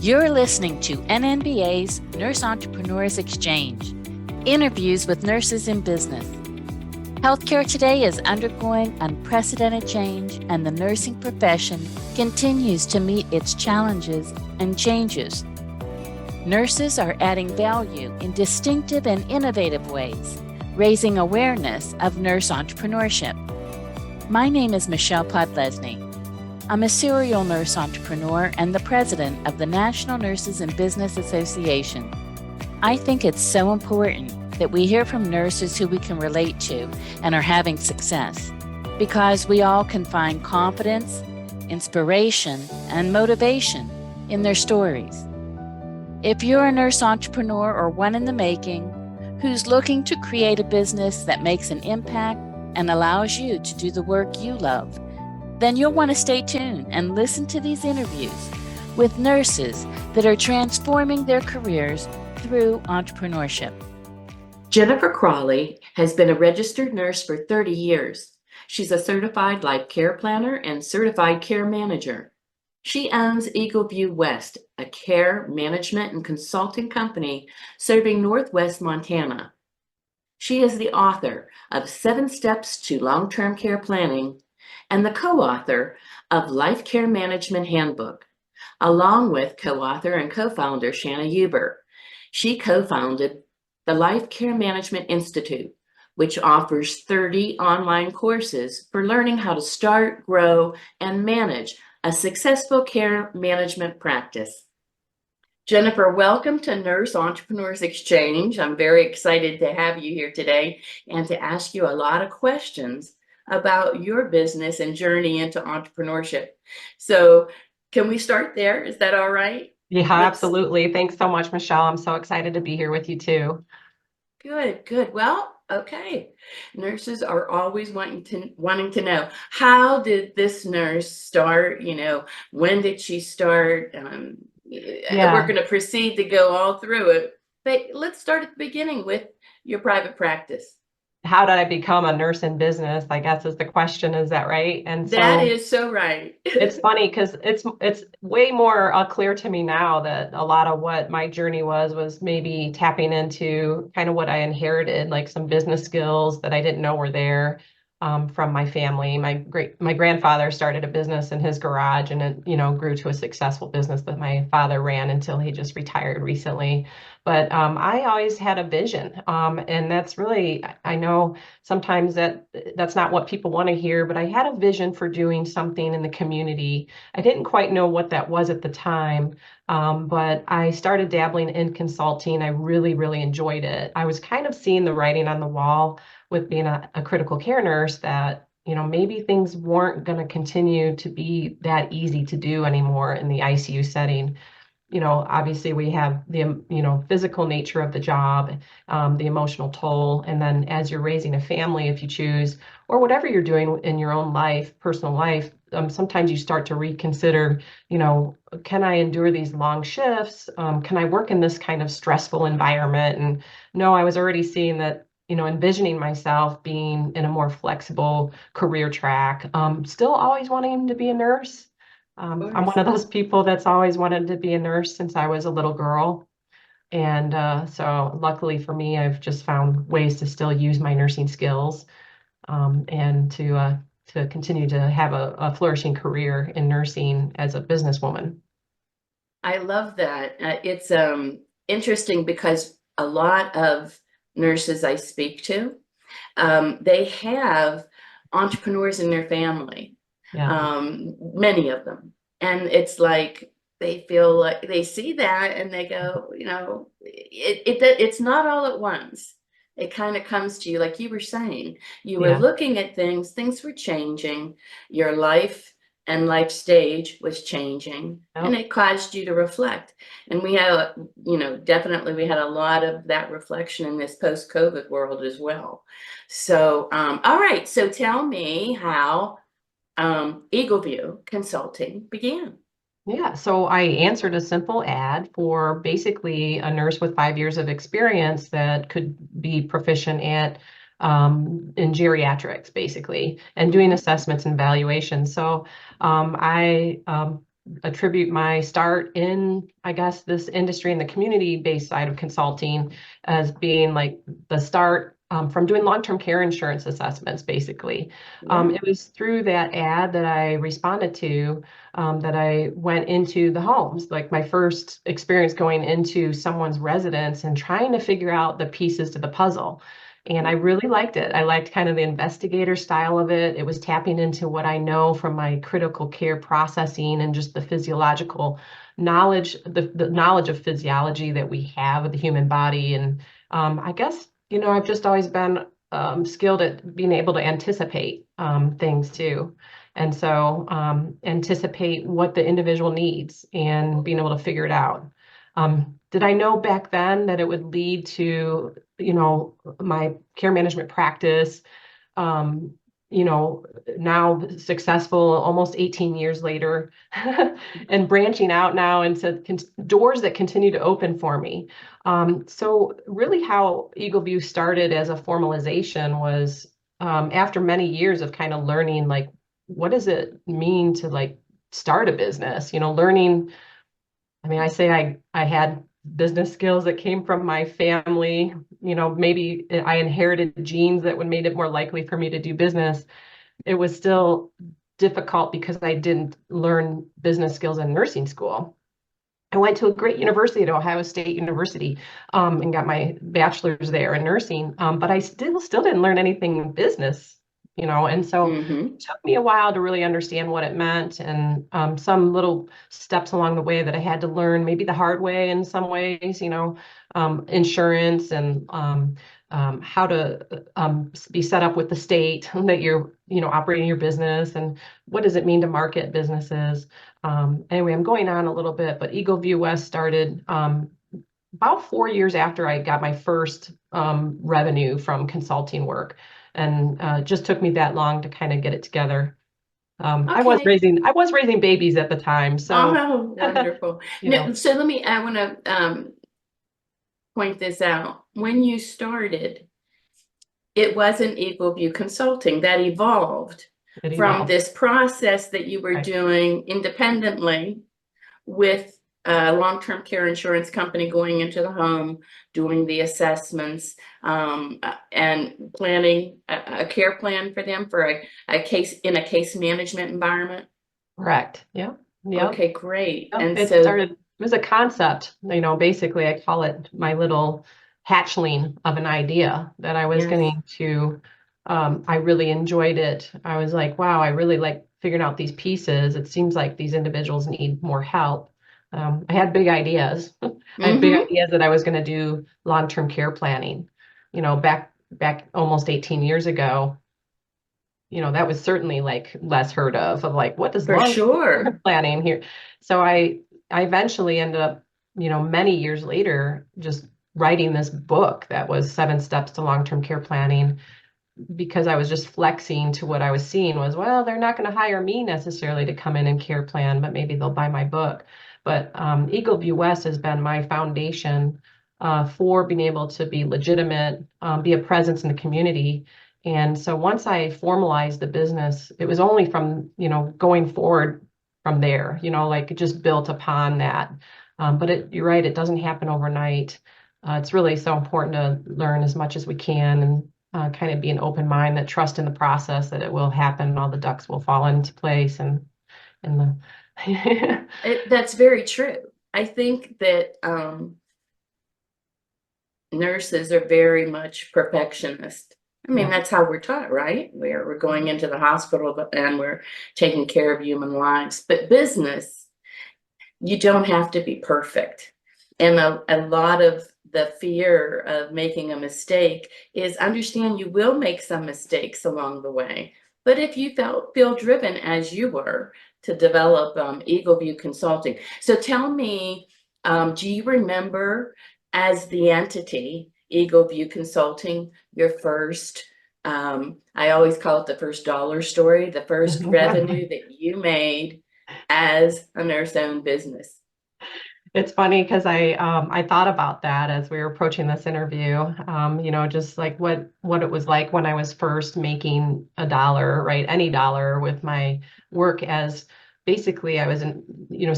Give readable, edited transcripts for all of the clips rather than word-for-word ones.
You're listening to NNBA's Nurse Entrepreneurs Exchange, interviews with nurses in business. Healthcare today is undergoing unprecedented change, and the nursing profession continues to meet its challenges and changes. Nurses are adding value in distinctive and innovative ways, raising awareness of nurse entrepreneurship. My name is Michelle Podlesni. I'm a serial nurse entrepreneur and the president of the National Nurses in Business Association. I think it's so important that we hear from nurses who we can relate to and are having success, because we all can find confidence, inspiration, and motivation in their stories. If you're a nurse entrepreneur or one in the making who's looking to create a business that makes an impact and allows you to do the work you love, then you'll want to stay tuned and listen to these interviews with nurses that are transforming their careers through entrepreneurship. Jennifer Crowley has been a registered nurse for 30 years. She's a certified life care planner and certified care manager. She owns Eagleview West, a care management and consulting company serving Northwest Montana. She is the author of 7 Steps to Long-Term Care Planning and the co-author of Life Care Management Handbook, along with co-author and co-founder Shanna Huber. She co-founded the Life Care Management Institute, which offers 30 online courses for learning how to start, grow, and manage a successful care management practice. Jennifer, welcome to Nurse Entrepreneurs Exchange. I'm very excited to have you here today and to ask you a lot of questions about your business and journey into entrepreneurship. So can we start there? Is that all right? Yeah, absolutely. Thanks so much, Michelle. I'm so excited to be here with you too. Good. Well, okay. Nurses are always wanting to know, how did this nurse start? When did she start? We're going to proceed to go all through it, but let's start at the beginning with your private practice. How did I become a nurse in business, I guess is the question. Is that right? And that is so right. It's funny because it's way more clear to me now that a lot of what my journey was maybe tapping into kind of what I inherited, like some business skills that I didn't know were there from my family. My grandfather started a business in his garage, and it grew to a successful business that my father ran until he just retired recently. But I always had a vision, and that's really, I know sometimes that's not what people want to hear, but I had a vision for doing something in the community. I didn't quite know what that was at the time, but I started dabbling in consulting. I really, really enjoyed it. I was kind of seeing the writing on the wall with being a critical care nurse that, maybe things weren't going to continue to be that easy to do anymore in the ICU setting. Obviously we have the, physical nature of the job, the emotional toll. And then as you're raising a family, if you choose, or whatever you're doing in your own life, personal life, sometimes you start to reconsider, can I endure these long shifts? Can I work in this kind of stressful environment? And no, I was already seeing that, envisioning myself being in a more flexible career track, still always wanting to be a nurse. I'm one of those people that's always wanted to be a nurse since I was a little girl. And so luckily for me, I've just found ways to still use my nursing skills and to continue to have a flourishing career in nursing as a businesswoman. I love that. It's interesting because a lot of nurses I speak to, they have entrepreneurs in their family. Yeah. Many of them. And it's like they feel like they see that and they go, it's not all at once. It kind of comes to you, like you were saying, you were looking at things were changing, your life and life stage was changing, and it caused you to reflect. And we had, definitely we had a lot of that reflection in this post-COVID world as well. So, all right. So tell me how Eagleview Consulting began. Yeah, so I answered a simple ad for basically a nurse with 5 years of experience that could be proficient at in geriatrics, basically, and doing assessments and evaluations. So I attribute my start in, I guess, this industry and the community-based side of consulting as being like the start from doing long-term care insurance assessments, basically. It was through that ad that I responded to that I went into the homes, like my first experience going into someone's residence and trying to figure out the pieces to the puzzle. And I really liked it. I liked kind of the investigator style of it. It was tapping into what I know from my critical care processing and just the physiological knowledge, the knowledge of physiology that we have of the human body. And I guess, I've just always been skilled at being able to anticipate things too. And so anticipate what the individual needs and being able to figure it out. Did I know back then that it would lead to, my care management practice, now successful almost 18 years later and branching out now into doors that continue to open for me. So really how Eagle View started as a formalization was after many years of kind of learning, like, what does it mean to like start a business, learning. I mean, I say I had business skills that came from my family. Maybe I inherited genes that would made it more likely for me to do business. It was still difficult because I didn't learn business skills in nursing school. I went to a great university at Ohio State University and got my bachelor's there in nursing, but I still didn't learn anything in business. And so it took me a while to really understand what it meant, and some little steps along the way that I had to learn, maybe the hard way in some ways, insurance and how to be set up with the state that you're, operating your business, and what does it mean to market businesses. Anyway, I'm going on a little bit, but Eagle View West started about 4 years after I got my first revenue from consulting work. And just took me that long to kind of get it together. I was raising babies at the time, so wonderful. So I want to point this out. When you started, it wasn't Eagle View Consulting that evolved from this process that you were doing independently with a long-term care insurance company, going into the home, doing the assessments, and planning a care plan for them for a case management environment. Correct. Yeah. Okay, great. And it was a concept, basically I call it my little hatchling of an idea that I was going to, I really enjoyed it. I was like, wow, I really like figuring out these pieces. It seems like these individuals need more help. I had big ideas. I had big ideas that I was going to do long-term care planning. Back almost 18 years ago, that was certainly like less heard of like, what does long-term care planning here? So I eventually ended up, many years later, just writing this book that was 7 Steps to Long-Term Care Planning, because I was just flexing to what I was seeing was, well, they're not going to hire me necessarily to come in and care plan, but maybe they'll buy my book. But Eagle View West has been my foundation for being able to be legitimate, be a presence in the community. And so once I formalized the business, it was only from, going forward from there, like it just built upon that. But you're right, it doesn't happen overnight. It's really so important to learn as much as we can, and kind of be an open mind, that trust in the process, that it will happen and all the ducks will fall into place. And that's very true. I think that nurses are very much perfectionist. I mean, that's how we're taught, right? We're going into the hospital and we're taking care of human lives. But business, you don't have to be perfect. And a lot of the fear of making a mistake is, understand you will make some mistakes along the way. But if you feel driven as you were to develop Eagle View Consulting. So tell me, do you remember, as the entity, Eagle View Consulting, your first, I always call it the first dollar story, the first revenue that you made as a nurse-owned business? It's funny because I thought about that as we were approaching this interview, just like what it was like when I was first making a dollar, right? Any dollar with my work as basically I was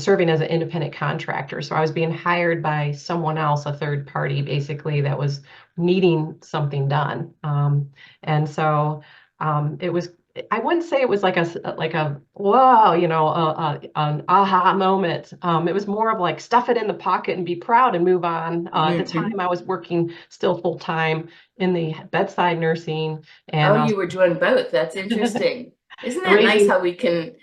serving as an independent contractor. So I was being hired by someone else, a third party, basically, that was needing something done. And so it was, I wouldn't say it was like a whoa, an aha moment. It was more of like stuff it in the pocket and be proud and move on. At the time, I was working still full time in the bedside nursing, and Oh, you were doing both. That's interesting. Isn't that nice raising. how we can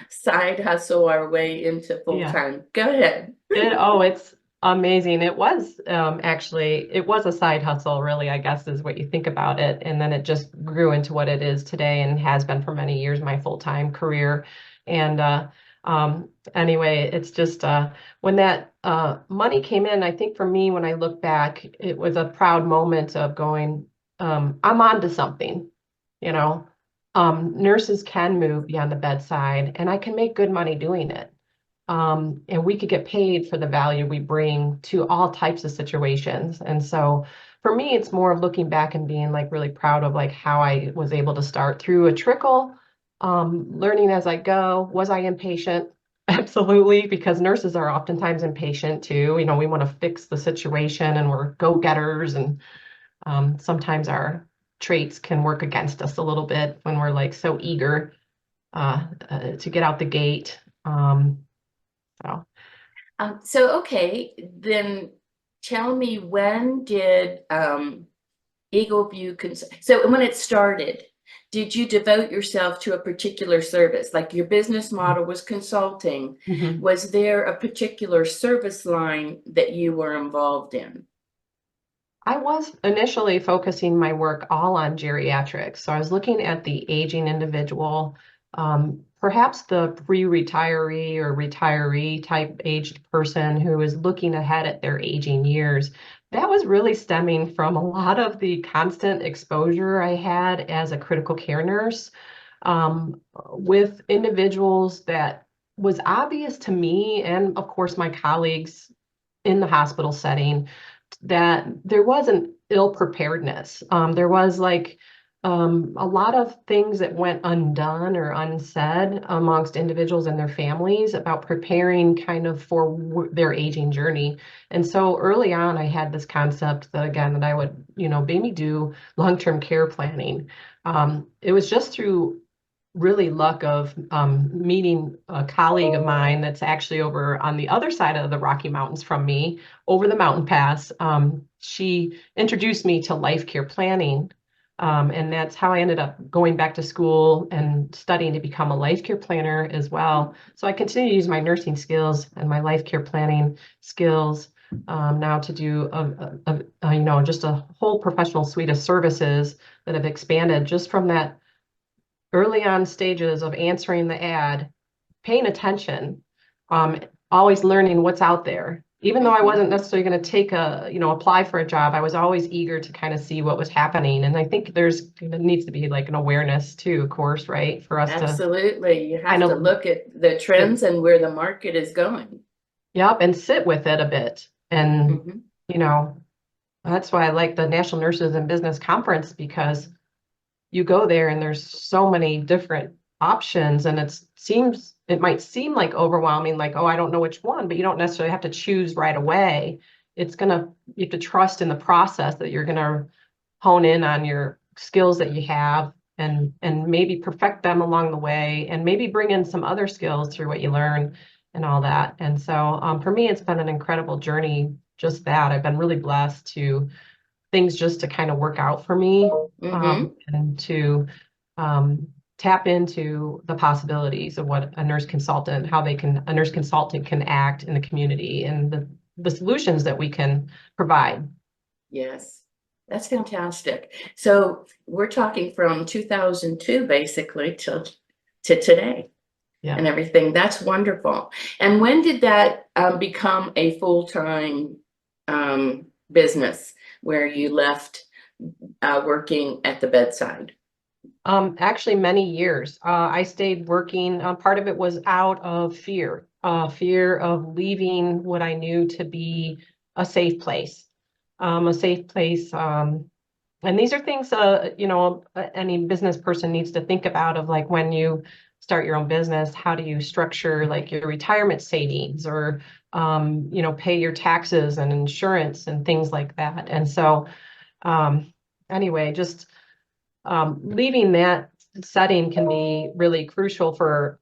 side hustle our way into full Yeah. time? Go ahead. It's amazing. It was actually, it was a side hustle, really, I guess, is what you think about it. And then it just grew into what it is today and has been for many years, my full-time career. And anyway, it's just when that money came in, I think for me, when I look back, it was a proud moment of going, I'm on to something, you know. Nurses can move beyond the bedside, and I can make good money doing it. And we could get paid for the value we bring to all types of situations. And so for me, it's more of looking back and being like really proud of like how I was able to start through a trickle, learning as I go. Was I impatient? Absolutely, because nurses are oftentimes impatient too. We want to fix the situation and we're go-getters, and sometimes our traits can work against us a little bit when we're like so eager to get out the gate. So. Okay, then tell me, when did Eagle View so when it started, did you devote yourself to a particular service? Like your business model was consulting. Mm-hmm. Was there a particular service line that you were involved in? I was initially focusing my work all on geriatrics. So I was looking at the aging individual, perhaps the pre-retiree or retiree type aged person who is looking ahead at their aging years. That was really stemming from a lot of the constant exposure I had as a critical care nurse with individuals that was obvious to me and, of course, my colleagues in the hospital setting that there was an ill preparedness. There was like a lot of things that went undone or unsaid amongst individuals and their families about preparing kind of for their aging journey. And so early on, I had this concept that again, that I would, maybe do long-term care planning. It was just through really luck of meeting a colleague of mine that's actually over on the other side of the Rocky Mountains from me, over the mountain pass. She introduced me to life care planning. And that's how I ended up going back to school and studying to become a life care planner as well. So I continue to use my nursing skills and my life care planning skills now to do just a whole professional suite of services that have expanded just from that early on stages of answering the ad, paying attention, always learning what's out there. Even though I wasn't necessarily going to take apply for a job, I was always eager to kind of see what was happening. And I think there needs to be like an awareness too, of course, right? For us Absolutely. You have to to look at the trends and where the market is going. Yep, and sit with it a bit. And, that's why I like the National Nurses in Business Conference, because you go there and there's so many different options, and it might seem like overwhelming, like, oh, I don't know which one, but you don't necessarily have to choose right away. You have to trust in the process that you're gonna hone in on your skills that you have and maybe perfect them along the way, and maybe bring in some other skills through what you learn and all that. And so for me, it's been an incredible journey. Just that I've been really blessed to things just to kind of work out for me, and to tap into the possibilities of what a nurse consultant can act in the community, and the solutions that we can provide. Yes, that's fantastic. So we're talking from 2002 basically to today. Yeah. And everything. That's wonderful. And when did that become a full-time business where you left working at the bedside? Actually, many years. I stayed working. Part of it was out of fear of leaving what I knew to be a safe place, and these are things, any business person needs to think about, of like when you start your own business, how do you structure like your retirement savings, or pay your taxes and insurance and things like that. And so anyway, just leaving that setting can be really crucial for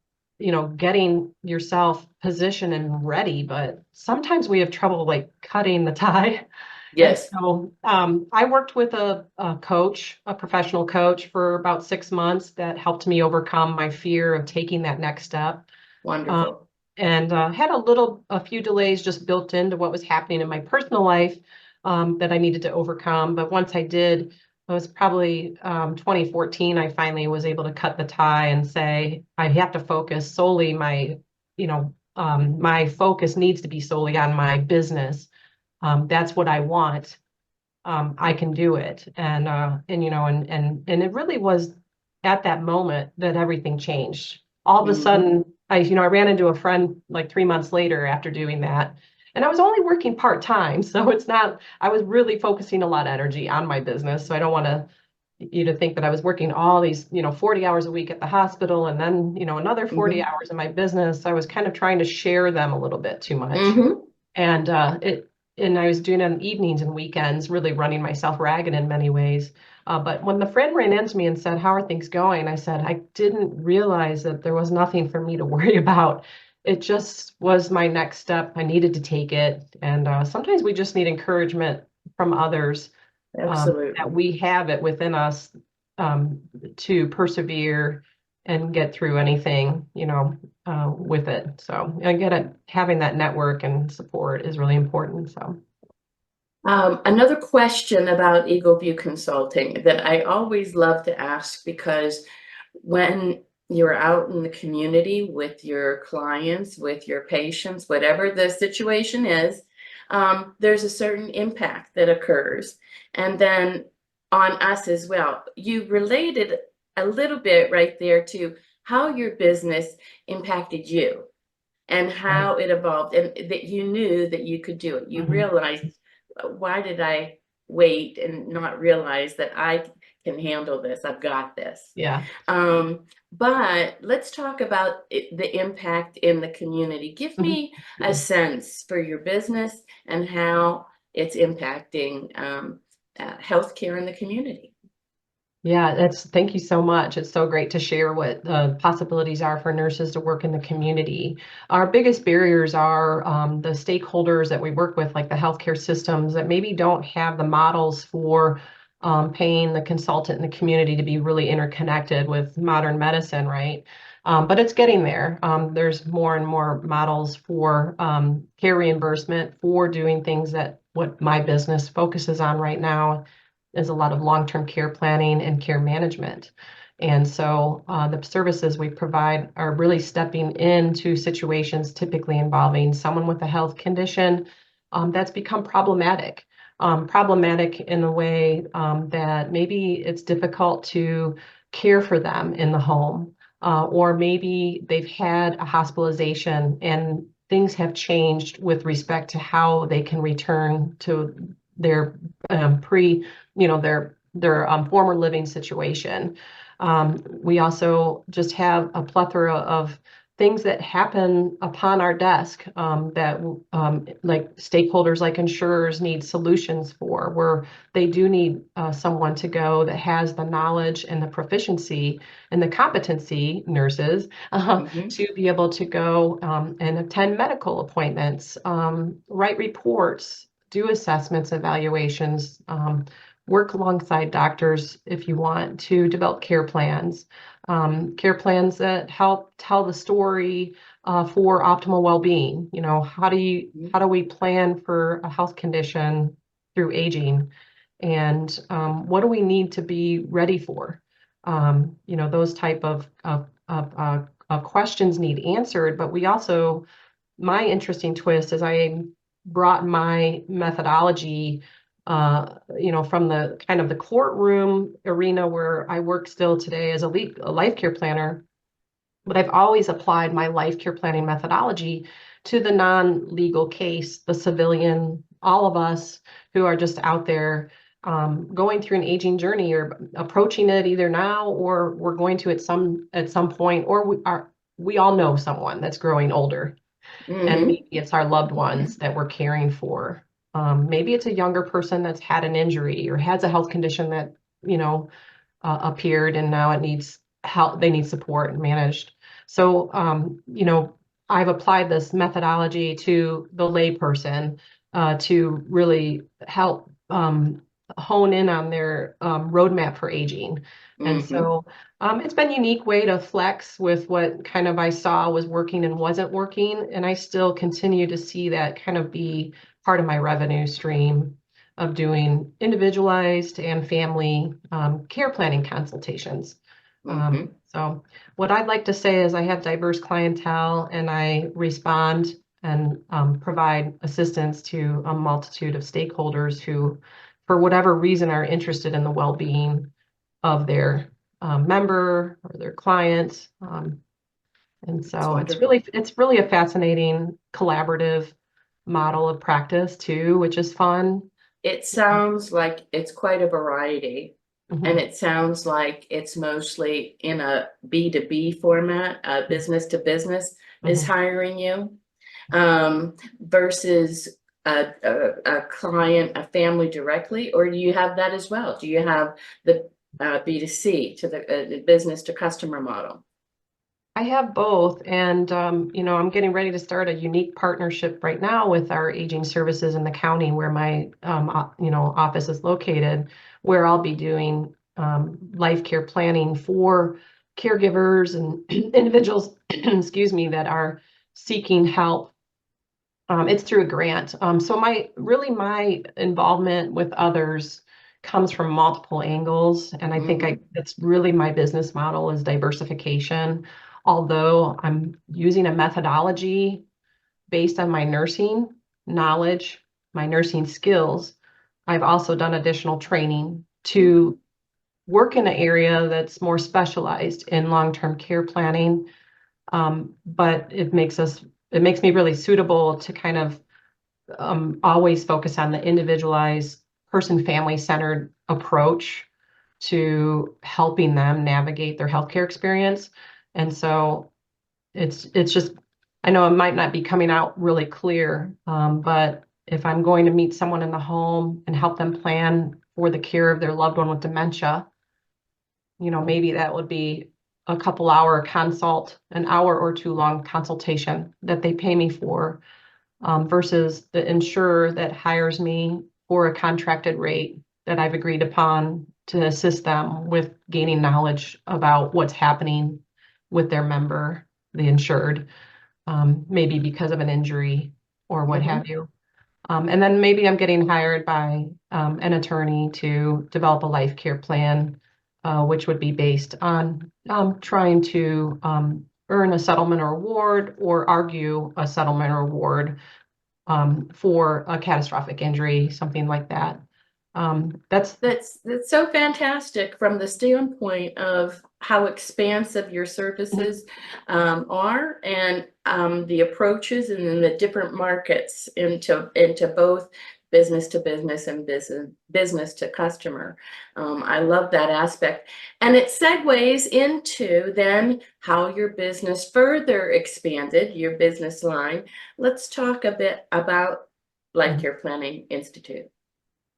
getting yourself positioned and ready, but sometimes we have trouble like cutting the tie. And Yes. so I worked with a coach, a professional coach, for about 6 months that helped me overcome my fear of taking that next step. Um, Wonderful. and had a few delays just built into what was happening in my personal life that I needed to overcome. But once I did, it was probably 2014, I finally was able to cut the tie and say, I have to focus solely my focus needs to be solely on my business. That's what I want. I can do it. And it really was at that moment that everything changed. All of a sudden, I ran into a friend like 3 months later after doing that. And I was only working part-time. So I was really focusing a lot of energy on my business. So I don't want you to think that I was working all these, 40 hours a week at the hospital and then, another 40 hours in my business. I was kind of trying to share them a little bit too much. And I was doing it on evenings and weekends, really running myself ragged in many ways. But when the friend ran into me and said, "How are things going?" I said, "I didn't realize that there was nothing for me to worry about. It just was my next step. I needed to take it." And sometimes we just need encouragement from others, Absolutely. that we have it within us to persevere and get through anything, with it. So again, having that network and support is really important. So Another question about Eagle View Consulting that I always love to ask, because when you're out in the community with your clients, with your patients, whatever the situation is, there's a certain impact that occurs. And then on us as well. You related a little bit right there to how your business impacted you and right. how it evolved, and that you knew that you could do it. You realized, why did I wait and not realize that I can handle this? I've got this. Yeah. But let's talk about the impact in the community. Give me a sense for your business and how it's impacting healthcare in the community. Yeah, thank you so much. It's so great to share what the possibilities are for nurses to work in the community. Our biggest barriers are the stakeholders that we work with, like the healthcare systems, that maybe don't have the models for paying the consultant in the community to be really interconnected with modern medicine, right? But it's getting there. There's more and more models for care reimbursement for doing things that what my business focuses on right now is a lot of long-term care planning and care management. And so the services we provide are really stepping into situations typically involving someone with a health condition that's become problematic. Problematic in a way that maybe it's difficult to care for them in the home, or maybe they've had a hospitalization and things have changed with respect to how they can return to their their former living situation. We also just have a plethora of things that happen upon our desk that like stakeholders like insurers need solutions for, where they do need someone to go that has the knowledge and the proficiency and the competency, nurses, to be able to go and attend medical appointments, write reports, do assessments, evaluations, work alongside doctors if you want to develop care plans that help tell the story for optimal well-being. How do we plan for a health condition through aging, and what do we need to be ready for? Those type of questions need answered, but we also, my interesting twist is I brought my methodology from the kind of the courtroom arena where I work still today as a life care planner, but I've always applied my life care planning methodology to the non-legal case, the civilian, all of us who are just out there going through an aging journey or approaching it either now or we're going to at some point, or we all know someone that's growing older, and maybe it's our loved ones that we're caring for. Maybe it's a younger person that's had an injury or has a health condition that, appeared, and now it needs help. They need support and managed. So, I've applied this methodology to the layperson to really help hone in on their roadmap for aging. And so it's been a unique way to flex with what kind of I saw was working and wasn't working. And I still continue to see that kind of be part of my revenue stream of doing individualized and family care planning consultations. So what I'd like to say is I have diverse clientele, and I respond and provide assistance to a multitude of stakeholders who, for whatever reason, are interested in the well-being of their member or their client. And so it's really a fascinating collaborative model of practice too, which is fun. It sounds like it's quite a variety. And it sounds like it's mostly in a B2B format, business to business is hiring you, versus a client, a family directly, or do you have that as well? Do you have the B2C to the business to customer model? I have both, and I'm getting ready to start a unique partnership right now with our aging services in the county where my office is located, where I'll be doing life care planning for caregivers and individuals, excuse me, that are seeking help. It's through a grant. So my involvement with others comes from multiple angles, and I think that's really my business model is diversification. Although I'm using a methodology based on my nursing knowledge, my nursing skills, I've also done additional training to work in an area that's more specialized in long-term care planning. But it makes me really suitable to kind of always focus on the individualized person, family-centered approach to helping them navigate their healthcare experience. And so it's just, I know it might not be coming out really clear, but if I'm going to meet someone in the home and help them plan for the care of their loved one with dementia, maybe that would be a couple hour consult, an hour or two long consultation that they pay me for, versus the insurer that hires me for a contracted rate that I've agreed upon to assist them with gaining knowledge about what's happening with their member, the insured, maybe because of an injury or what have you. And then maybe I'm getting hired by an attorney to develop a life care plan, which would be based on trying to earn a settlement or award or argue a settlement or award for a catastrophic injury, something like that. That's so fantastic from the standpoint of how expansive your services are, and the approaches and then the different markets into both business to business and business to customer. I love that aspect, and it segues into then how your business further expanded, your business line. Let's talk a bit about Life Care Planning Institute.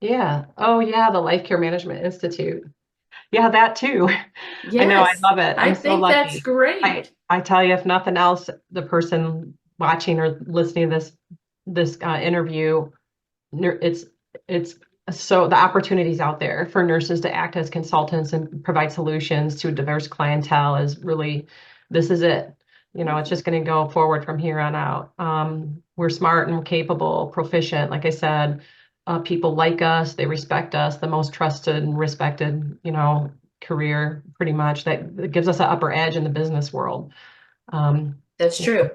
Yeah. Oh, yeah. The Life Care Management Institute. Yeah, that too. Yes, I know. I love it. I'm I so think lucky. that's great. I tell you, if nothing else, the person watching or listening to this interview, it's so the opportunities out there for nurses to act as consultants and provide solutions to a diverse clientele is really, this is it. It's just going to go forward from here on out. We're smart and capable, proficient. Like I said, people like us, they respect us, the most trusted and respected, career pretty much that gives us an upper edge in the business world. That's true.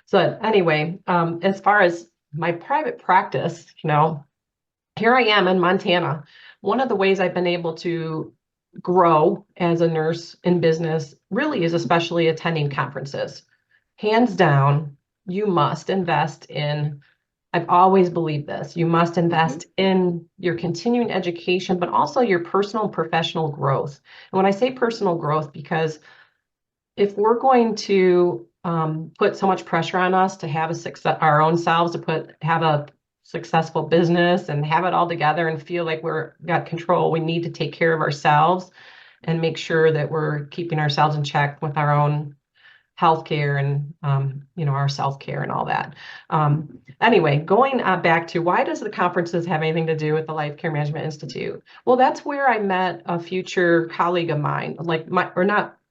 So anyway, as far as my private practice, here I am in Montana. One of the ways I've been able to grow as a nurse in business really is especially attending conferences. Hands down, you must invest in I've always believed this. You must invest in your continuing education, but also your personal and professional growth. And when I say personal growth, because if we're going to put so much pressure on us to have a success, our own selves to have a successful business and have it all together and feel like got control, we need to take care of ourselves and make sure that we're keeping ourselves in check with our own healthcare and our self-care and all that. Anyway, going back to why does the conferences have anything to do with the Life Care Management Institute? Well, that's where I met a future colleague of mine,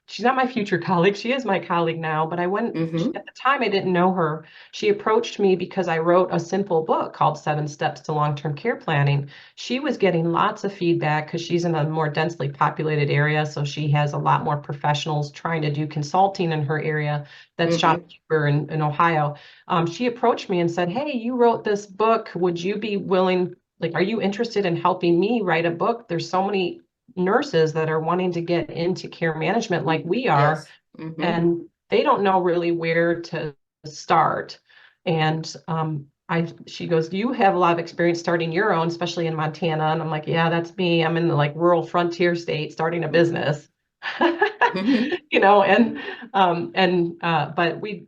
she's not my future colleague. She is my colleague now, but at the time I didn't know her. She approached me because I wrote a simple book called 7 Steps to Long-Term Care Planning. She was getting lots of feedback because she's in a more densely populated area. So she has a lot more professionals trying to do consulting in her area. That's shopkeeper in Ohio. She approached me and said, hey, you wrote this book. Would you be willing, are you interested in helping me write a book? There's so many nurses that are wanting to get into care management like we are, and they don't know really where to start. And she goes, you have a lot of experience starting your own, especially in Montana. And I'm like, yeah, that's me. I'm in the rural frontier state starting a business. But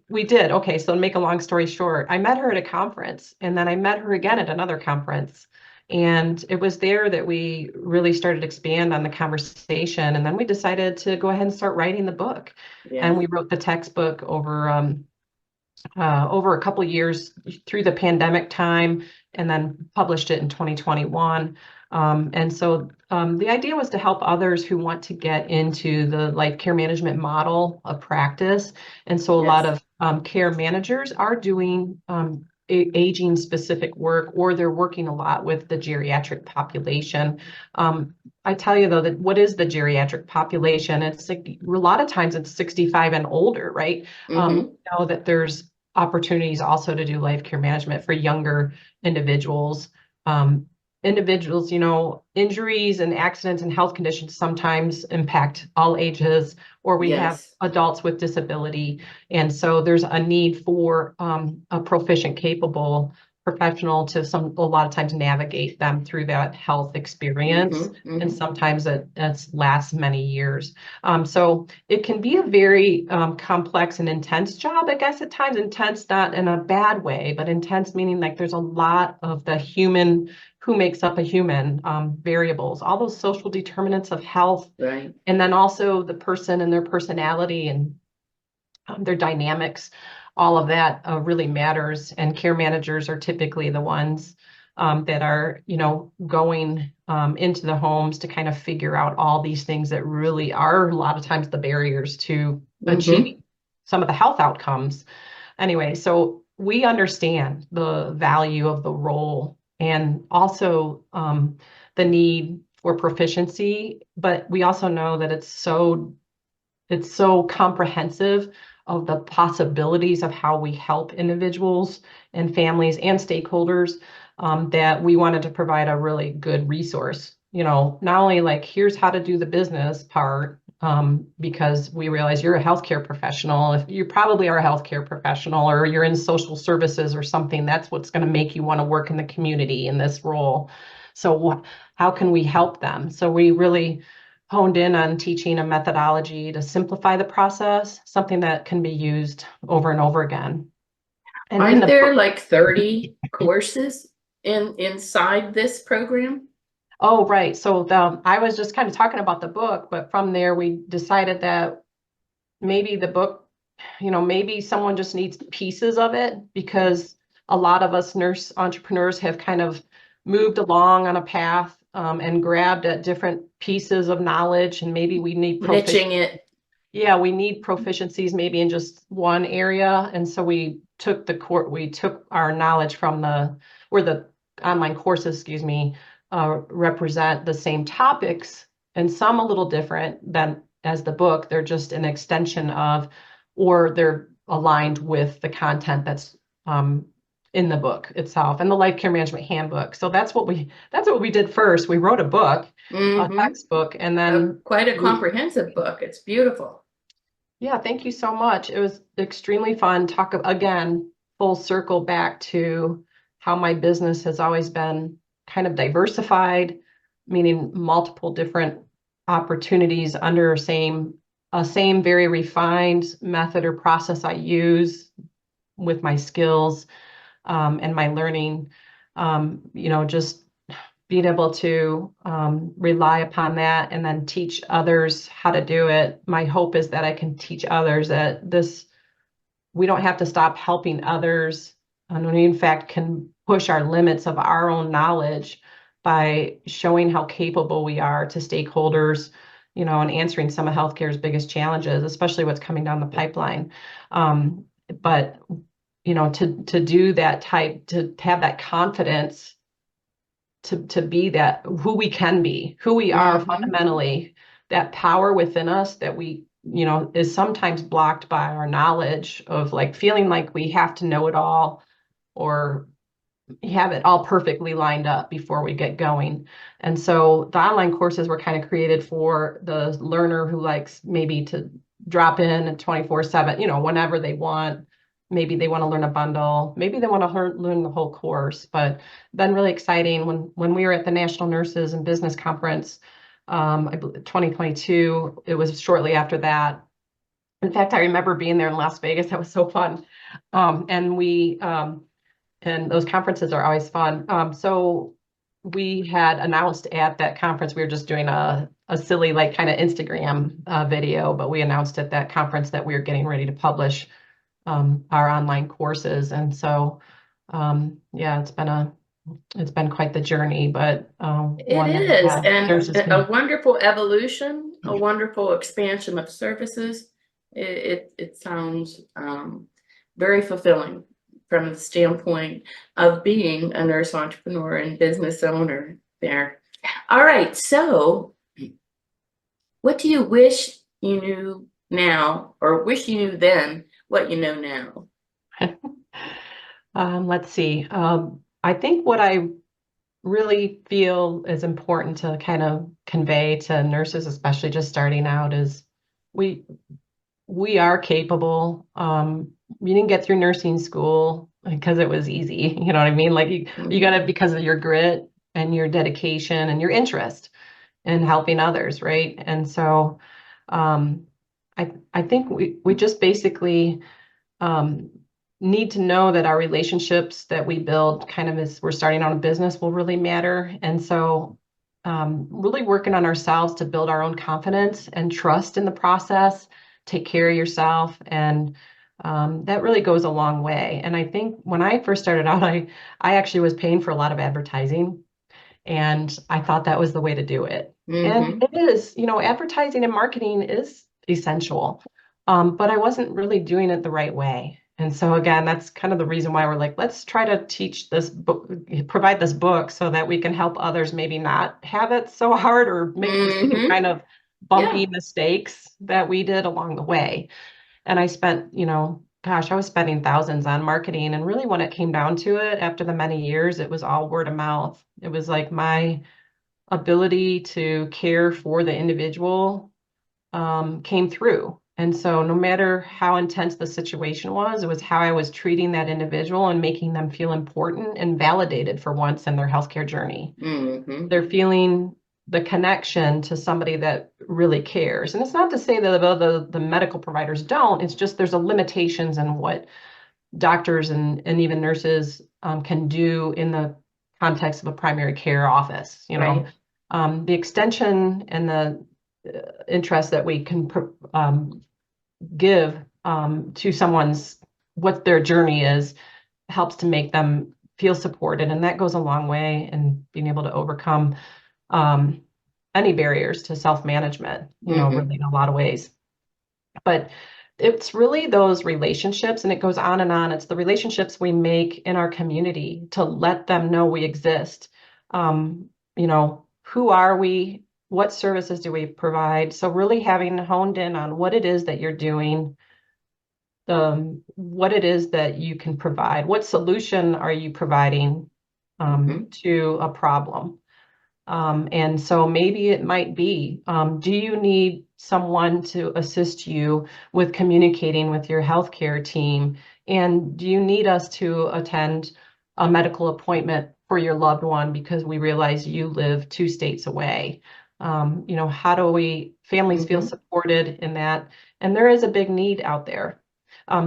we did. Okay, so to make a long story short, I met her at a conference, and then I met her again at another conference. And it was there that we really started to expand on the conversation. And then we decided to go ahead and start writing the book. Yeah. And we wrote the textbook over a couple of years through the pandemic time, and then published it in 2021. And so the idea was to help others who want to get into the life care management model of practice. And so a lot of care managers are doing aging specific work, or they're working a lot with the geriatric population. I tell you though, that what is the geriatric population? It's a lot of times it's 65 and older, right? Know that there's opportunities also to do life care management for younger individuals. Injuries and accidents and health conditions sometimes impact all ages, or we have adults with disability. And so there's a need for a proficient, capable professional to a lot of times navigate them through that health experience. And sometimes it lasts many years. So it can be a very complex and intense job, I guess at times. Intense, not in a bad way, but intense meaning there's a lot of the human, who makes up a human, variables, all those social determinants of health, right? And then also the person and their personality and their dynamics, all of that really matters. And care managers are typically the ones that are, going into the homes to kind of figure out all these things that really are a lot of times the barriers to achieving some of the health outcomes. Anyway, so we understand the value of the role, and also the need for proficiency, but we also know that it's so comprehensive of the possibilities of how we help individuals and families and stakeholders, that we wanted to provide a really good resource. Not only here's how to do the business part, because we realize you're a healthcare professional. If you probably are a healthcare professional, or you're in social services or something, that's what's going to make you want to work in the community in this role. So how can we help them? So we really honed in on teaching a methodology to simplify the process, something that can be used over and over again. And aren't there 30 courses inside this program? Oh, right. So I was just kind of talking about the book, but from there we decided that maybe the book, maybe someone just needs pieces of it, because a lot of us nurse entrepreneurs have kind of moved along on a path and grabbed at different pieces of knowledge, and maybe we need niching it. Yeah, we need proficiencies maybe in just one area. And so we took our knowledge from where the online courses, represent the same topics, and some a little different than as the book. They're just an extension of, or they're aligned with the content that's in the book itself and the life care management handbook. So that's what we did first. We wrote a book, a textbook, and then quite a comprehensive book. It's beautiful. Yeah, thank you so much. It was extremely fun. Talk again, full circle back to how my business has always been kind of diversified, meaning multiple different opportunities under a same very refined method or process I use with my skills and my learning. Just being able to rely upon that and then teach others how to do it. My hope is that I can teach others that we don't have to stop helping others, and we in fact can push our limits of our own knowledge by showing how capable we are to stakeholders, and answering some of healthcare's biggest challenges, especially what's coming down the pipeline. But to do that to have that confidence to be that who we can be, who we are fundamentally, that power within us that we, is sometimes blocked by our knowledge of like feeling like we have to know it all or have it all perfectly lined up before we get going. And so the online courses were kind of created for the learner who likes maybe to drop in at 24/7, whenever they want. Maybe they want to learn a bundle. Maybe they want to learn the whole course. But been really exciting when we were at the National Nurses and Business Conference, I believe 2022. It was shortly after that. In fact, I remember being there in Las Vegas. That was so fun. And those conferences are always fun. So we had announced at that conference, we were just doing a silly like kind of Instagram video, but we announced at that conference that we were getting ready to publish our online courses. And so, it's been quite the journey, but it is, and a wonderful evolution, a wonderful expansion of services. It sounds very fulfilling from the standpoint of being a nurse entrepreneur and business owner there. All right, so what do you wish you knew now, or wish you knew then what you know now? Let's see. I think what I really feel is important to kind of convey to nurses, especially just starting out, is we are capable. You didn't get through nursing school because it was easy. You know what I mean? Like you got it because of your grit and your dedication and your interest in helping others, right? And so I think we just basically need to know that our relationships that we build kind of as we're starting out a business will really matter. And so really working on ourselves to build our own confidence and trust in the process, take care of yourself. And that really goes a long way. And I think when I first started out, I actually was paying for a lot of advertising. And I thought that was the way to do it. And it is, advertising and marketing is essential. But I wasn't really doing it the right way. And so again, that's kind of the reason why we're like, let's try to teach this book, provide this book so that we can help others maybe not have it so hard or make the same kind of bumpy mistakes that we did along the way. And I spent, I was spending thousands on marketing. And really when it came down to it, after the many years, it was all word of mouth. It was like my ability to care for the individual came through. And so no matter how intense the situation was, it was how I was treating that individual and making them feel important and validated for once in their healthcare journey. They're feeling the connection to somebody that really cares. And it's not to say that the medical providers don't, it's just there's a limitations in what doctors and even nurses can do in the context of a primary care office. The extension and the interest that we can give to someone's, what their journey is, helps to make them feel supported. And that goes a long way in being able to overcome any barriers to self-management, really in a lot of ways. But it's really those relationships, and it goes on and on. It's the relationships we make in our community to let them know we exist. Who are we? What services do we provide? So really having honed in on what it is that you're doing, what it is that you can provide, what solution are you providing to a problem? And so maybe it might be, do you need someone to assist you with communicating with your healthcare team? And do you need us to attend a medical appointment for your loved one because we realize you live 2 states away. How do families feel supported in that? And there is a big need out there.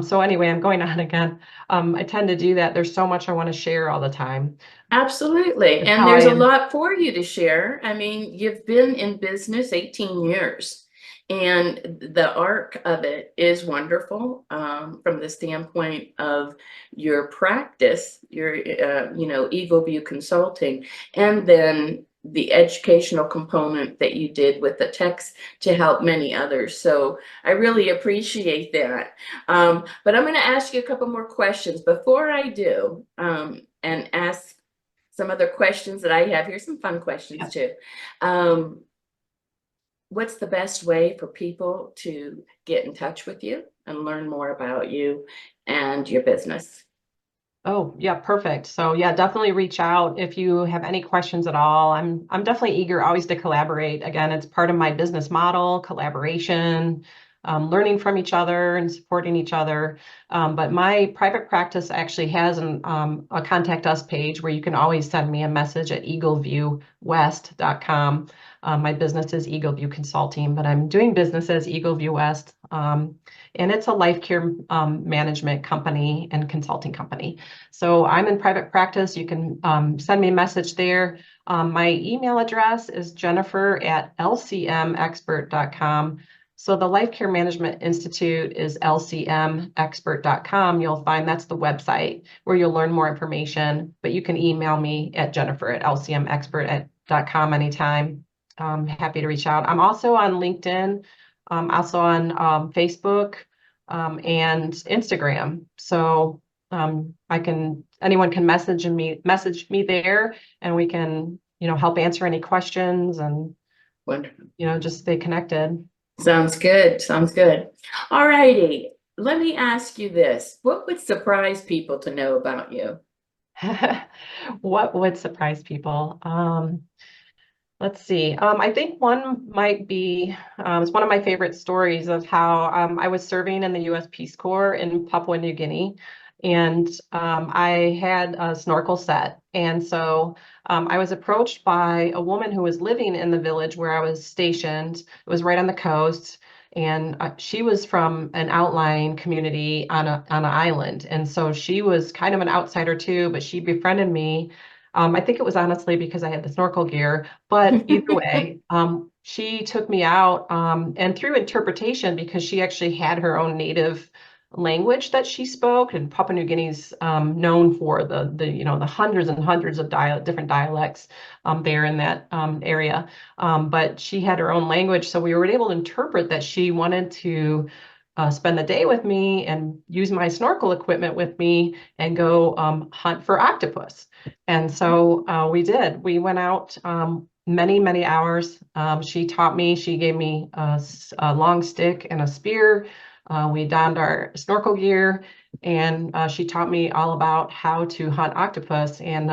So anyway, I'm going on again. I tend to do that. There's so much I want to share all the time. Absolutely. It's And how there's I a am. lot for you to share. I mean, you've been in business 18 years, and the arc of it is wonderful from the standpoint of your practice, your, Eagle View Consulting, and then the educational component that you did with the text to help many others. So I really appreciate that. But I'm going to ask you a couple more questions. Before I do, and ask some other questions that I have here, some fun questions too. What's the best way for people to get in touch with you and learn more about you and your business? Oh, yeah, perfect. So yeah, definitely reach out if you have any questions at all. I'm definitely eager always to collaborate. Again, it's part of my business model, collaboration, learning from each other and supporting each other. But my private practice actually has a contact us page where you can always send me a message at eagleviewwest.com. My business is Eagle View Consulting, but I'm doing business as Eagle View West. And it's a life care management company and consulting company. So I'm in private practice. You can send me a message there. My email address is jennifer@lcmexpert.com. So the Life Care Management Institute is lcmexpert.com. You'll find that's the website where you'll learn more information, but you can email me at jennifer@lcmexpert.com anytime. I'm happy to reach out. I'm also on LinkedIn, also on Facebook and Instagram. So anyone can message me there, and we can, help answer any questions and, Wonderful. just stay connected. Sounds good. Sounds good. All righty. Let me ask you this. What would surprise people to know about you? What would surprise people? Let's see. I think one might be, it's one of my favorite stories of how I was serving in the U.S. Peace Corps in Papua New Guinea, and I had a snorkel set. And so I was approached by a woman who was living in the village where I was stationed. It was right on the coast, and she was from an outlying community on an island. And so she was kind of an outsider too, but she befriended me. I think it was honestly because I had the snorkel gear, but either way, she took me out and through interpretation, because she actually had her own native language that she spoke, and Papua New Guinea's known for the hundreds and hundreds of different dialects there in that area. But she had her own language, so we were able to interpret that she wanted to spend the day with me and use my snorkel equipment with me and go hunt for octopus. And so we did. We went out many, many hours. She taught me, she gave me a long stick and a spear. We donned our snorkel gear, and she taught me all about how to hunt octopus. And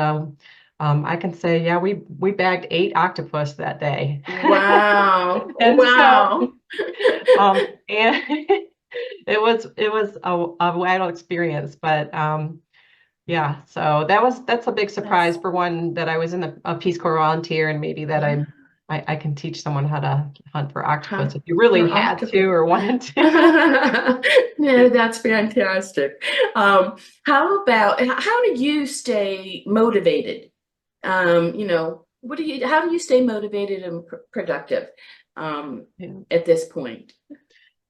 I can say, yeah, we bagged 8 octopus that day. Wow. And Wow. and it was a wild experience, but yeah, so that's a big surprise for one, that I was in a Peace Corps volunteer, and maybe that Yeah. I can teach someone how to hunt for octopus Hunt if you really for had octopus. to or wanted to. No, that's fantastic. How do you stay motivated? How do you stay motivated and productive Yeah. at this point?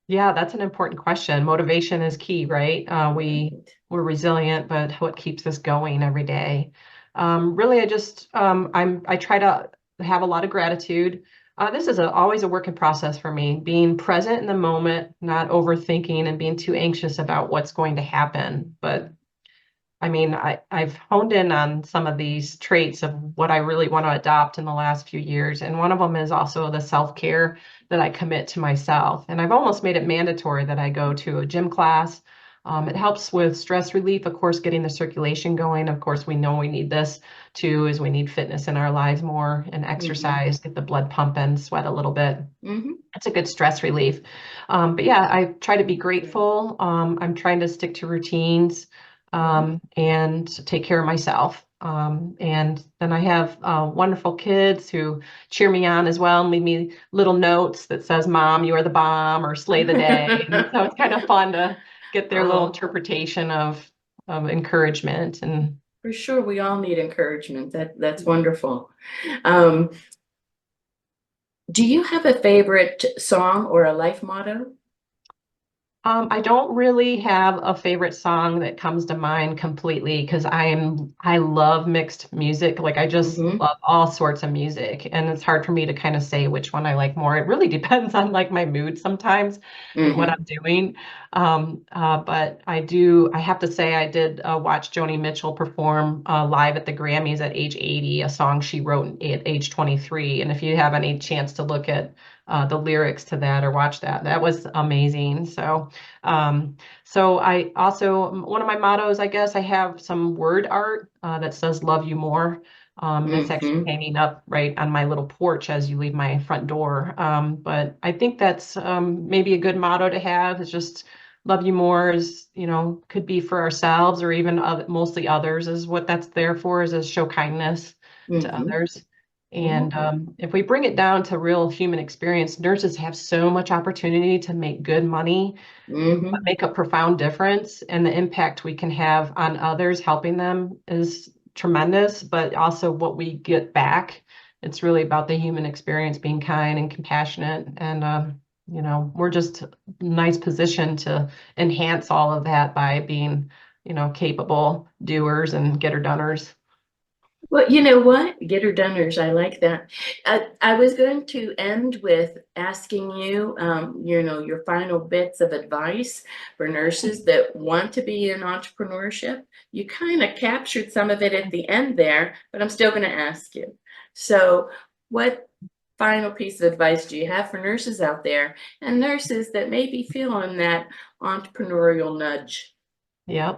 Yeah, that's an important question. Motivation is key, right? We're resilient, but what keeps us going every day? Really, I try to have a lot of gratitude. This is always a work in process for me, being present in the moment, not overthinking and being too anxious about what's going to happen. But I mean, I've honed in on some of these traits of what I really want to adopt in the last few years. And one of them is also the self-care that I commit to myself. And I've almost made it mandatory that I go to a gym class. It helps with stress relief, of course, getting the circulation going. Of course, we know we need this too, is we need fitness in our lives more and exercise, get the blood pumping, sweat a little bit. It's a good stress relief. But yeah, I try to be grateful. I'm trying to stick to routines. and take care of myself. And then I have wonderful kids who cheer me on as well and leave me little notes that says, "Mom, you are the bomb," or "Slay the day." And so it's kind of fun to get their little interpretation of encouragement. And for sure, we all need encouragement. That's wonderful. Do you have a favorite song or a life motto? I don't really have a favorite song that comes to mind completely because I love mixed music. Like I just love all sorts of music, and it's hard for me to kind of say which one I like more. It really depends on like my mood sometimes and what I'm doing. But I have to say I did watch Joni Mitchell perform live at the Grammys at age 80, a song she wrote at age 23. And if you have any chance to look at the lyrics to that or watch that, that was amazing. So I also, one of my mottos, I guess, I have some word art that says "Love you more." It's actually hanging up right on my little porch as you leave my front door. But I think that's maybe a good motto to have, is just love you more. Is, could be for ourselves or even mostly others, is what that's there for, is to show kindness to others. And if we bring it down to real human experience, nurses have so much opportunity to make good money, but make a profound difference. And the impact we can have on others, helping them, is tremendous, but also what we get back. It's really about the human experience, being kind and compassionate. And, we're just in a nice position to enhance all of that by being, capable doers and getter-doners. Well, you know what? Getter doners, I like that. I was going to end with asking you, your final bits of advice for nurses that want to be in entrepreneurship. You kind of captured some of it at the end there, but I'm still going to ask you. So what final piece of advice do you have for nurses out there, and nurses that may be feeling that entrepreneurial nudge? Yeah.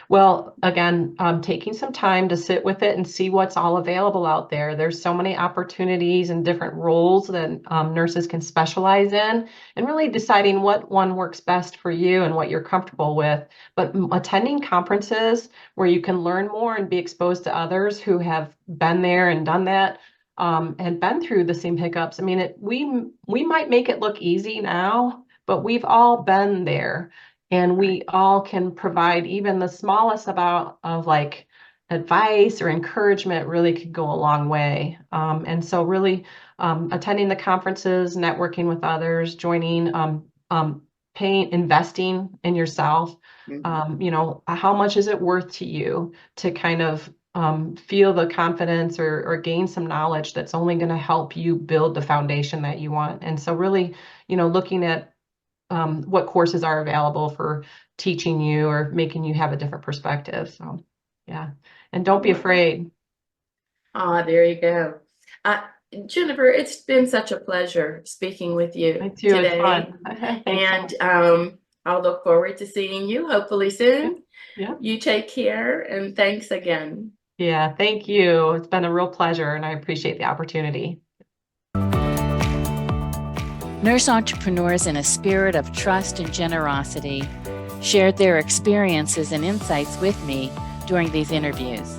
Well, again, taking some time to sit with it and see what's all available out there. There's so many opportunities and different roles that nurses can specialize in, and really deciding what one works best for you and what you're comfortable with. But attending conferences where you can learn more and be exposed to others who have been there and done that, and been through the same hiccups. I mean, we might make it look easy now, but we've all been there. And we all can provide even the smallest amount of like advice or encouragement really could go a long way. And so really attending the conferences, networking with others, joining, investing in yourself. How much is it worth to you to kind of feel the confidence or gain some knowledge that's only going to help you build the foundation that you want? And so really, looking at what courses are available for teaching you or making you have a different perspective. So, yeah. And don't be afraid. Ah, there you go. Jennifer, it's been such a pleasure speaking with you too, today. it's fun. And I'll look forward to seeing you hopefully soon. Yeah. You take care, and thanks again. Yeah, thank you. It's been a real pleasure, and I appreciate the opportunity. Nurse entrepreneurs, in a spirit of trust and generosity, shared their experiences and insights with me during these interviews.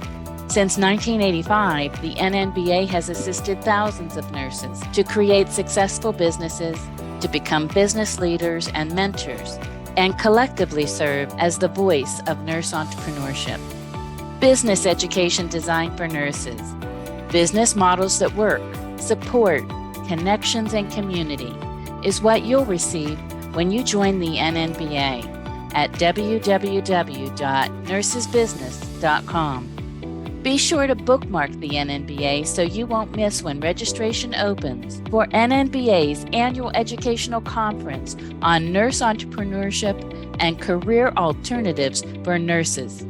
Since 1985, the NNBA has assisted thousands of nurses to create successful businesses, to become business leaders and mentors, and collectively serve as the voice of nurse entrepreneurship. Business education designed for nurses, business models that work, support, connections, and community is what you'll receive when you join the NNBA at www.nursesbusiness.com. Be sure to bookmark the NNBA so you won't miss when registration opens for NNBA's annual educational conference on nurse entrepreneurship and career alternatives for nurses.